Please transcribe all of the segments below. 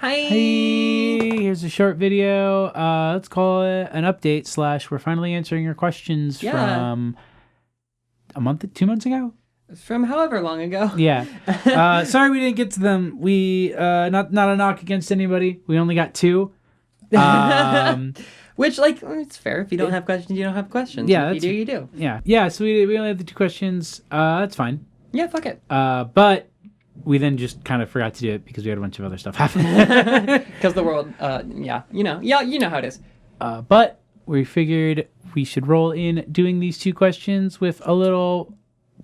Hi. Here's a short video. Let's call it an update / we're finally answering your questions from a month, 2 months ago. From however long ago. Yeah. Sorry we didn't get to them. We not a knock against anybody. We only got 2. Which, like, it's fair. If you don't have questions, you don't have questions. Yeah, if you do, you do. Yeah. Yeah. So we only have the 2 questions. That's fine. Yeah, fuck it. But we then just kind of forgot to do it because we had a bunch of other stuff happen. Because the world, you know how it is. But we figured we should roll in doing these 2 questions with a little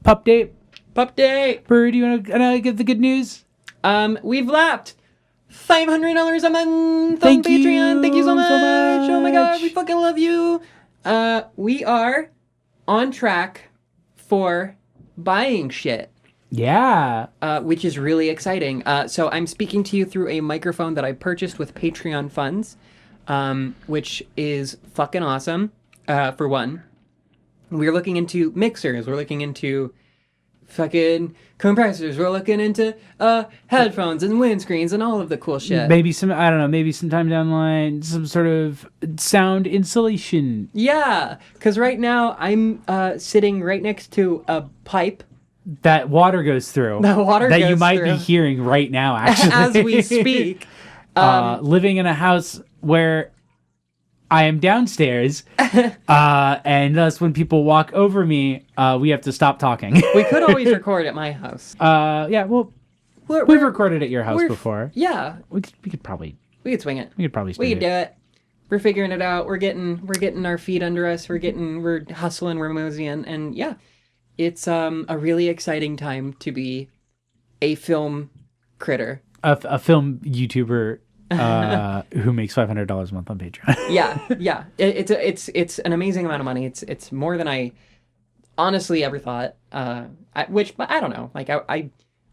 pup date. Pup date. Bird, do you want to give the good news? We've lapped $500 a month Thank on Patreon. you Thank you so much. Oh my god, much. we fucking love you. We are on track for buying shit. Yeah. Which is really exciting. So I'm speaking to you through a microphone that I purchased with Patreon funds, which is fucking awesome, for one. We're looking into mixers. We're looking into fucking compressors. We're looking into headphones and windscreens and all of the cool shit. Maybe sometime down the line, some sort of sound insulation. Yeah, because right now I'm sitting right next to a pipe That water goes through. That you might through. be hearing right now, actually. As we speak. Living in a house where I am downstairs, and thus when people walk over me, we have to stop talking. We could always record at my house. Yeah, well, we've recorded at your house before. Yeah. We could probably swing it. We could probably We could do it. We're figuring it out. We're getting our feet under us. We're hustling, we're moseying, and yeah. It's a really exciting time to be a film critter. A film YouTuber who makes $500 a month on Patreon. Yeah. It's an amazing amount of money. It's more than I honestly ever thought. But I don't know. Like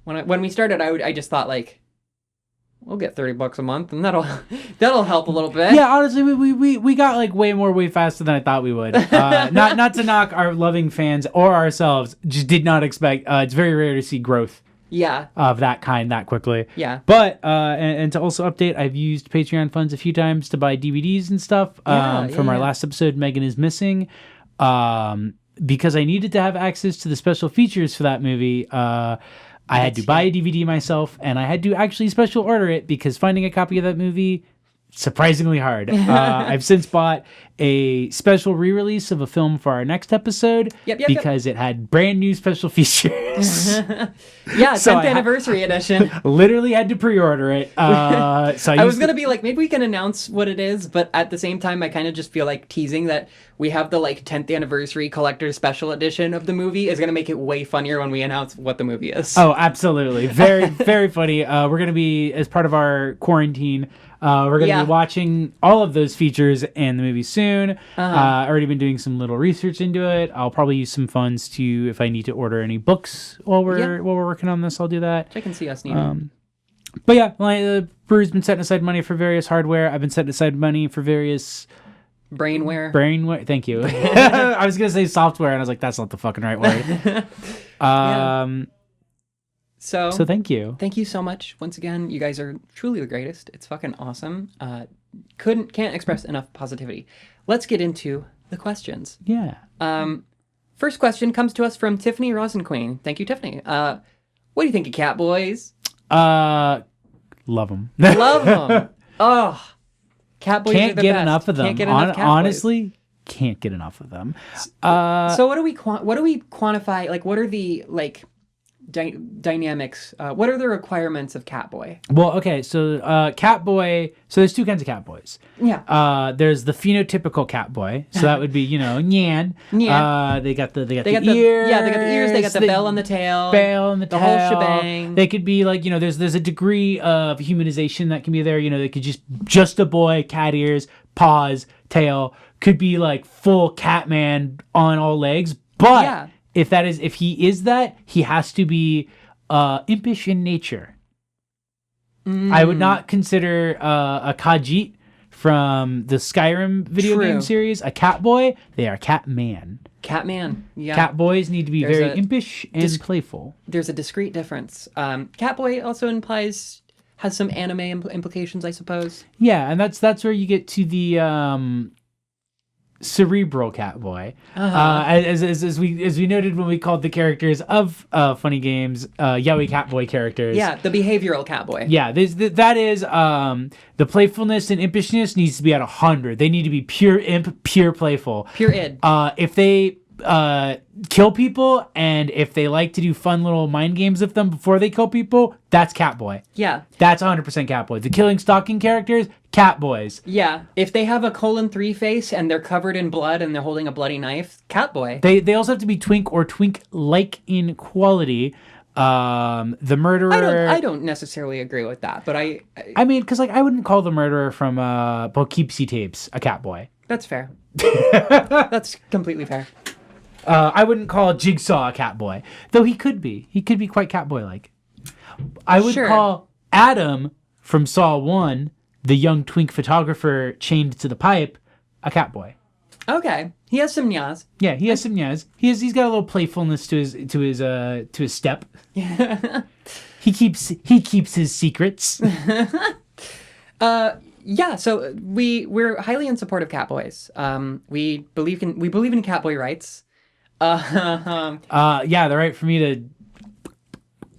when we started, I just thought like, we'll get $30 a month, and that'll help a little bit. Yeah, honestly, we got like way faster than I thought we would. Not to knock our loving fans or ourselves, just did not expect. It's very rare to see growth. Yeah. Of that kind that quickly. Yeah. But and to also update, I've used Patreon funds a few times to buy DVDs and stuff. From our last episode, Megan is Missing. Because I needed to have access to the special features for that movie. I had to buy a DVD myself, and I had to actually special order it because finding a copy of that movie, surprisingly hard. I've since bought a special re-release of a film for our next episode because it had brand new special features. Yeah, 10th anniversary edition. Literally had to pre-order it. So I was going to be like, maybe we can announce what it is, but at the same time, I kind of just feel like teasing that we have the like 10th anniversary collector's special edition of the movie is going to make it way funnier when we announce what the movie is. Oh, absolutely. Very, very funny. We're going to be, as part of our quarantine, we're going to be watching all of those features and the movie soon. Already been doing some little research into it. I'll probably use some funds to, if I need to order any books while we're working on this, I'll do that. I can see us needing. But yeah, the brewer's been setting aside money for various hardware. I've been setting aside money for various brainware. Thank you. I was gonna say software, and I was like, that's not the fucking right word. So thank you. Thank you so much. Once again, you guys are truly the greatest. It's fucking awesome. Can't express enough positivity. Let's get into the questions. Yeah. First question comes to us from Tiffany Rosenqueen. Thank you, Tiffany. What do you think of Catboys? Love them. Love them. Oh, Catboys can't are the get best. enough of them. Can't get enough Catboys. Honestly, can't get enough of them. So what do we quantify? Like, what are the like dynamics? What are the requirements of Catboy? Well, okay, so Catboy. So there's 2 kinds of Catboys. Yeah. There's the phenotypical Catboy. So that would be Nyan. Nyan. They got the ears. They got the ears. They got the bell on the tail. The whole shebang. They could be like there's a degree of humanization that can be there. They could just a boy, cat ears, paws, tail. Could be like full Catman on all legs, but. Yeah. If he is that, he has to be impish in nature. I would not consider a Khajiit from the Skyrim video game series a Catboy. They are Catman. Catman, yeah. Catboys need to be very impish and playful. There's a discrete difference. Catboy also implies has some anime implications, I suppose. Yeah, and that's where you get to the cerebral Catboy. As we noted when we called the characters of Funny Games yaoi Catboy characters. Yeah, the behavioral Catboy. Yeah, that is the playfulness and impishness needs to be at 100. They need to be pure imp, pure playful, pure id. If they kill people and if they like to do fun little mind games with them before they kill people, that's Catboy. Yeah, that's 100% Catboy. The killing stalking characters, Catboys. Yeah, if they have a 3 face and they're covered in blood and they're holding a bloody knife, Catboy. They also have to be twink or twink-like in quality. The murderer. I don't necessarily agree with that, but I mean, because I wouldn't call the murderer from Poughkeepsie Tapes a Catboy. That's fair. That's completely fair. I wouldn't call Jigsaw a Catboy, though he could be. He could be quite Catboy-like. I would call Adam from Saw 1, the young twink photographer chained to the pipe, a Catboy. Okay, he has some nyas. Yeah, he has some nyas. He's got a little playfulness to his step. He keeps his secrets. Yeah, so we're highly in support of Catboys. We believe in Catboy rights. Yeah, the right for me to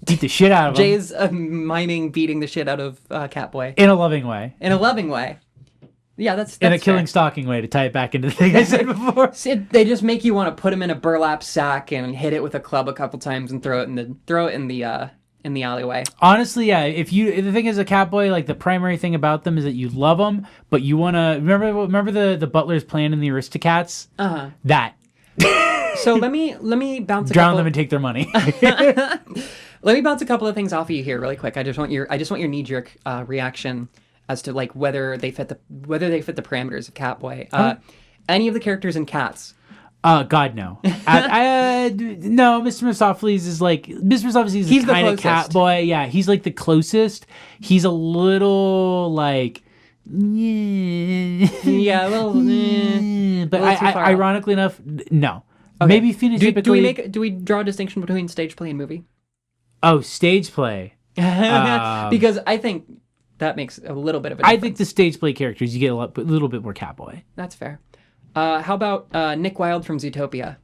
beat the shit out of him. Jay's miming beating the shit out of Catboy in a loving way. In a loving way. Yeah, that's in a killing stalking way, to tie it back into the thing I said before. They just make you want to put him in a burlap sack and hit it with a club a couple times and throw it in the alleyway. Honestly, yeah. The thing is, a Catboy, like the primary thing about them is that you love them, but you want to remember the butler's plan in the Aristocats. That. So let me bounce. Drown them and take their money. Let me bounce a couple of things off of you here really quick. I just want your knee-jerk reaction as to like whether they fit the parameters of Catboy. Any of the characters in Cats? God, no. No, Mr. Mistopheles is like... Mr. Mistopheles is kind of Catboy. Yeah, he's like the closest. He's a little like... Yeah, a little... but ironically enough, no. Okay. Maybe phenotypically... Do we draw a distinction between stage play and movie? Oh, stage play. Because I think that makes a little bit of a difference. I think the stage play characters, you get a little bit more Catboy. That's fair. How about Nick Wilde from Zootopia?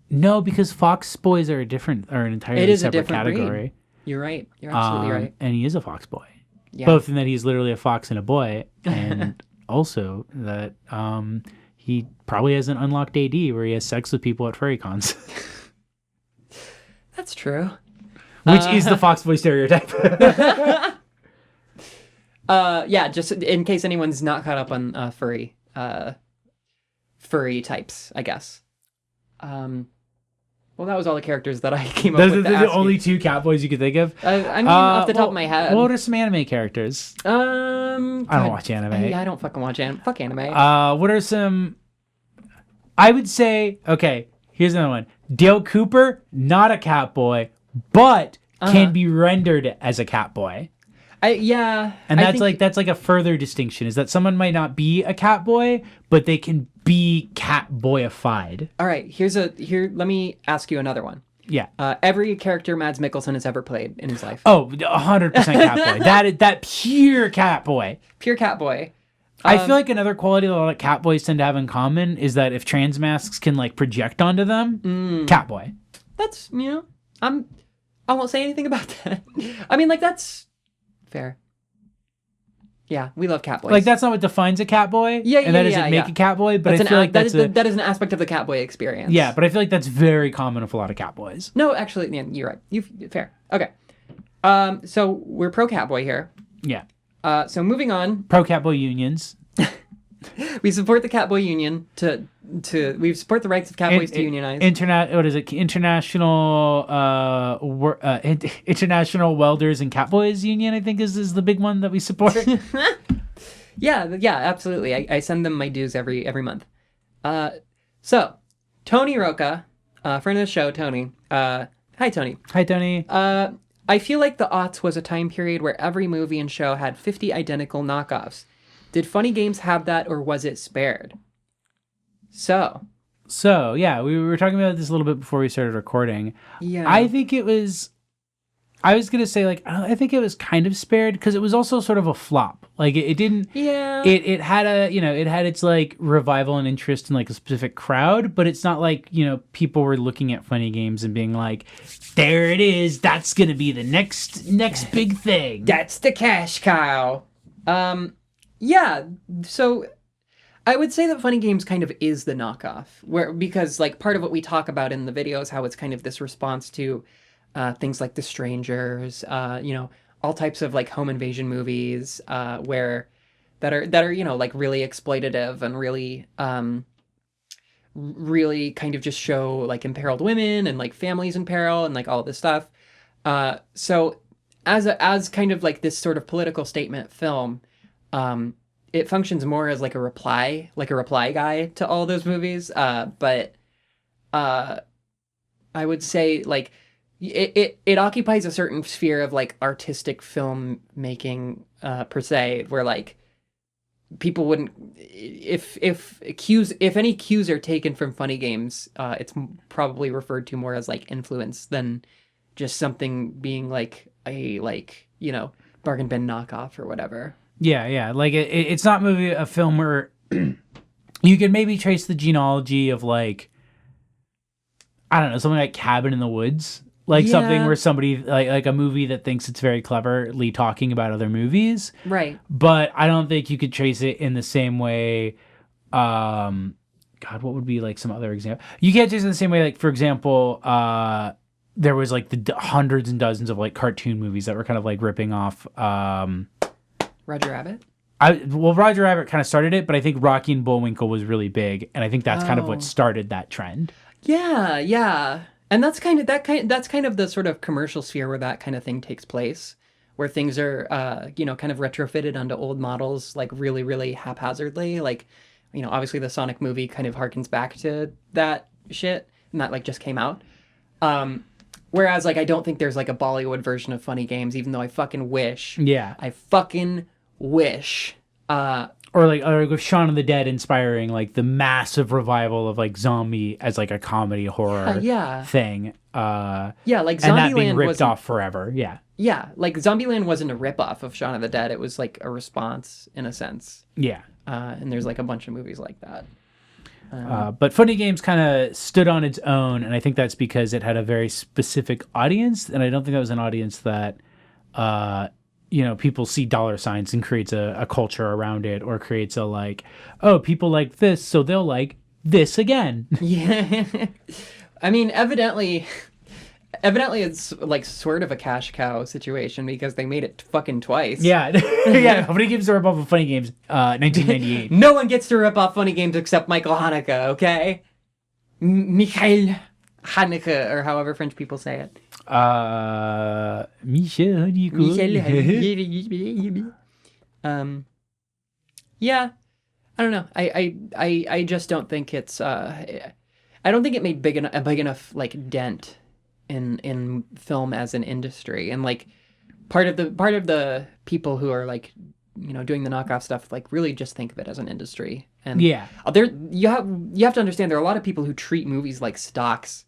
No, because fox boys are an entirely separate category. Breed. You're right. You're absolutely right. And he is a fox boy. Yeah. Both in that he's literally a fox and a boy, and also that he probably has an unlocked AD where he has sex with people at furry cons. That's true. Which is the fox boy stereotype. Yeah, just in case anyone's not caught up on furry types, I guess. Well, that was all the characters that I came up with. The only two Catboys you could think of? I mean, off the top of my head. What are some anime characters? I don't watch anime. I don't fucking watch anime. Fuck anime. What are some... I would say... Okay, here's another one. Dale Cooper, not a Catboy, but can be rendered as a Catboy. Yeah. And that's like a further distinction, is that someone might not be a Catboy, but they can be Catboyified. All right, let me ask you another one. Yeah. Every character Mads Mikkelsen has ever played in his life. Oh, 100% Catboy. that pure Catboy. Pure Catboy. I feel like another quality that a lot of Catboys tend to have in common is that if trans masks can like project onto them, Catboy. That's, I won't say anything about that. I mean, like, that's fair. Yeah, we love Catboys. Like, that's not what defines a Catboy. Yeah, and that doesn't make a Catboy, but I feel like that is an aspect of the Catboy experience. Yeah, but I feel like that's very common with a lot of Catboys. No, actually, yeah, you're right. Fair. Okay. So we're pro Catboy here. Yeah. So moving on. Pro Catboy unions. We support the Catboy union we support the rights of Catboys to unionize. International Welders and Catboys Union, I think is the big one that we support. yeah, absolutely. I send them my dues every month. So Tony Roca, friend of the show, Tony. Hi, Tony. Hi, Tony. I feel like the aughts was a time period where every movie and show had 50 identical knockoffs. Did Funny Games have that, or was it spared? So yeah, we were talking about this a little bit before we started recording. Yeah. I think it was... I was gonna say, like, I think it was kind of spared because it was also sort of a flop. Like, it didn't. Yeah. It had it had its like revival and interest in like a specific crowd, but it's not like people were looking at Funny Games and being like, there it is, that's gonna be the next big thing. That's the cash cow. Yeah. So I would say that Funny Games kind of is the knockoff, because like part of what we talk about in the video is how it's kind of this response to things like The Strangers, all types of like home invasion movies, that are like really exploitative and really kind of just show like imperiled women and like families in peril and like all this stuff. So as kind of like this sort of political statement film, it functions more as like a reply guy to all those movies. But I would say like it occupies a certain sphere of like artistic filmmaking per se, where like people wouldn't, if any cues are taken from Funny Games, it's probably referred to more as like influence than just something being like a bargain bin knockoff or whatever. Yeah. Like it's not a film where you could maybe trace the genealogy of like, I don't know, something like Cabin in the Woods. Like something where somebody like a movie that thinks it's very cleverly talking about other movies. Right. But I don't think you could trace it in the same way. God, what would be like some other example? You can't trace it in the same way. Like, for example, there was like the hundreds and dozens of like cartoon movies that were kind of like ripping off. Roger Rabbit? Roger Rabbit kind of started it, but I think Rocky and Bullwinkle was really big. And I think that's kind of what started that trend. Yeah. And that's kind of the sort of commercial sphere where that kind of thing takes place, where things are kind of retrofitted onto old models like really, really haphazardly. Like, obviously the Sonic movie kind of harkens back to that shit, and that like just came out. Whereas like I don't think there's like a Bollywood version of Funny Games, even though I fucking wish. Yeah. I fucking wish. Or like Shaun of the Dead inspiring like the massive revival of like Zombie as like a comedy horror thing. Like Zombieland, and that being ripped off forever. Yeah. Yeah, like Zombieland wasn't a ripoff of Shaun of the Dead. It was like a response in a sense. Yeah. And there's like a bunch of movies like that. But Funny Games kind of stood on its own, and I think that's because it had a very specific audience, and I don't think that was an audience that people see dollar signs and creates a culture around it, or creates a like, oh, people like this, so they'll like this again. Yeah. I mean, evidently it's like sort of a cash cow situation because they made it fucking twice. Yeah. Yeah. Funny Games to rip off of Funny Games, 1998. No one gets to rip off Funny Games except Michael Haneke, okay? Michael Haneke, or however French people say it. Michel. Yeah. I don't know. I just don't think it's I don't think it made a big enough like dent in film as an industry. And like part of the people who are like doing the knockoff stuff like really just think of it as an industry. And you have to understand there are a lot of people who treat movies like stocks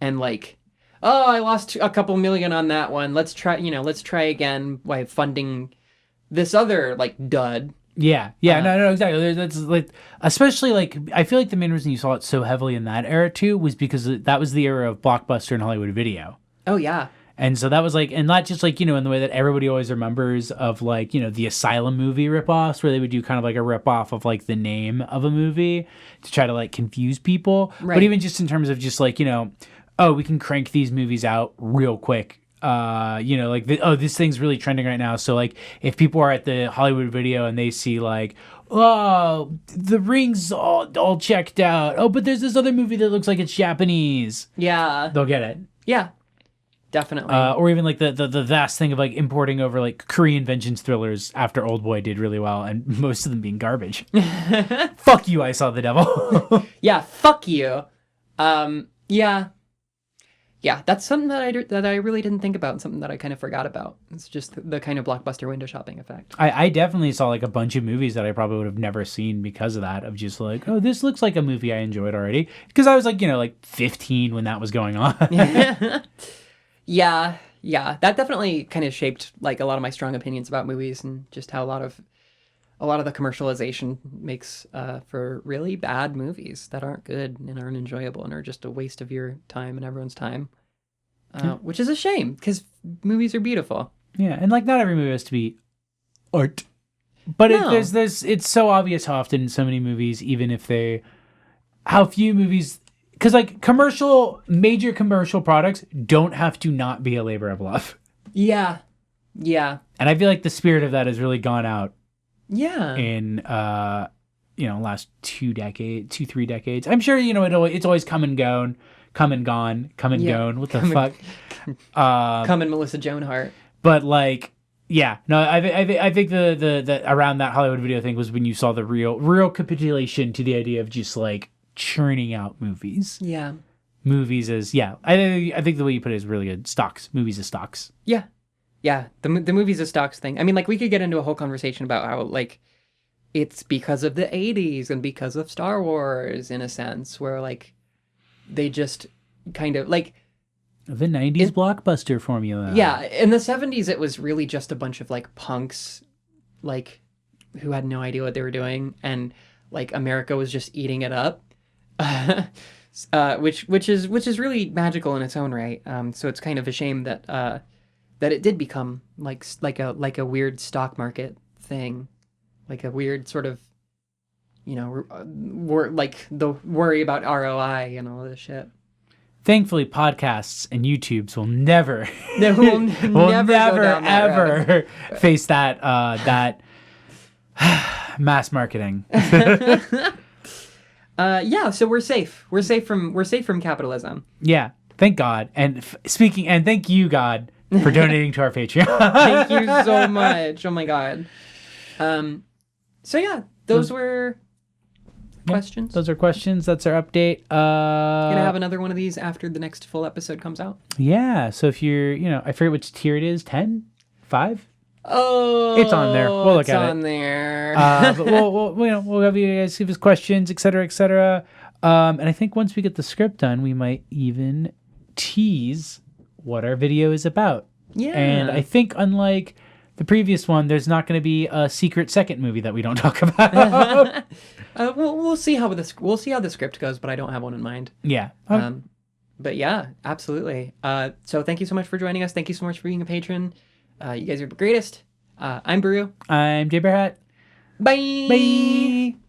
and like, oh, I lost a couple million on that one. Let's try again by funding this other like dud. Yeah, no, exactly. That's like, especially like, I feel like the main reason you saw it so heavily in that era too was because that was the era of Blockbuster and Hollywood Video. Oh yeah. And so that was like, and not just like, in the way that everybody always remembers of like, the Asylum movie ripoffs where they would do kind of like a ripoff of like the name of a movie to try to like confuse people. Right. But even just in terms of just like, oh, we can crank these movies out real quick. This thing's really trending right now. So like if people are at the Hollywood Video and they see like, oh, the Ring's all checked out. Oh, but there's this other movie that looks like it's Japanese. Yeah. They'll get it. Yeah. Definitely. Or even like the vast thing of like importing over like Korean vengeance thrillers after Old Boy did really well, and most of them being garbage. Fuck you, I Saw the Devil. Yeah, fuck you. Yeah, that's something that I really didn't think about, and something that I kind of forgot about. It's just the kind of blockbuster window shopping effect. I definitely saw like a bunch of movies that I probably would have never seen because of that, of just like, oh, this looks like a movie I enjoyed already. Because I was like, like 15 when that was going on. Yeah, Yeah, that definitely kind of shaped like a lot of my strong opinions about movies and just how a lot of the commercialization makes for really bad movies that aren't good and aren't enjoyable and are just a waste of your time and everyone's time, which is a shame because movies are beautiful. Yeah, and like not every movie has to be art, but No. it's so obvious how often in so many movies, even if how few movies, because like major commercial products don't have to not be a labor of love. Yeah, and I feel like the spirit of that has really gone out. Yeah. In last 3 decades. I'm sure it's always come and gone. What the fuck? Come and Melissa Joan Hart. But like, yeah, no, I think the around that Hollywood video thing was when you saw the real capitulation to the idea of just like churning out movies. Yeah. Movies as I think the way you put it is really good. Movies as stocks. Yeah. Yeah, the movies a stocks thing. I mean, like, we could get into a whole conversation about how, like, it's because of the 80s and because of Star Wars, in a sense, where, like, they just kind of, like... The 90s blockbuster formula. Yeah, in the 70s, it was really just a bunch of, like, punks, like, who had no idea what they were doing, and, like, America was just eating it up, which is really magical in its own right. So it's kind of a shame that it did become like a weird stock market thing, like a weird sort of, like the worry about ROI and all this shit. Thankfully, podcasts and YouTubes will never, never face that mass marketing. Yeah, so we're safe. We're safe from capitalism. Yeah, thank God. And thank you, God, for donating to our Patreon. Thank you so much. Oh my God. So yeah, those were questions. Those are questions. That's our update. Gonna have another one of these after the next full episode comes out. Yeah. So if you're, I forget which tier it is. 10, 5. Oh, it's on there. We'll look at it. It's on there. But we'll have you guys give us questions, etc., etc. And I think once we get the script done, we might even tease what our video is about. Yeah. And I think unlike the previous one, there's not going to be a secret second movie that we don't talk about. We'll see how the script goes, but I don't have one in mind. Yeah. But yeah, absolutely. So thank you so much for joining us. Thank you so much for being a patron. You guys are the greatest. I'm Brew. I'm Jay Bearhat. Bye. Bye.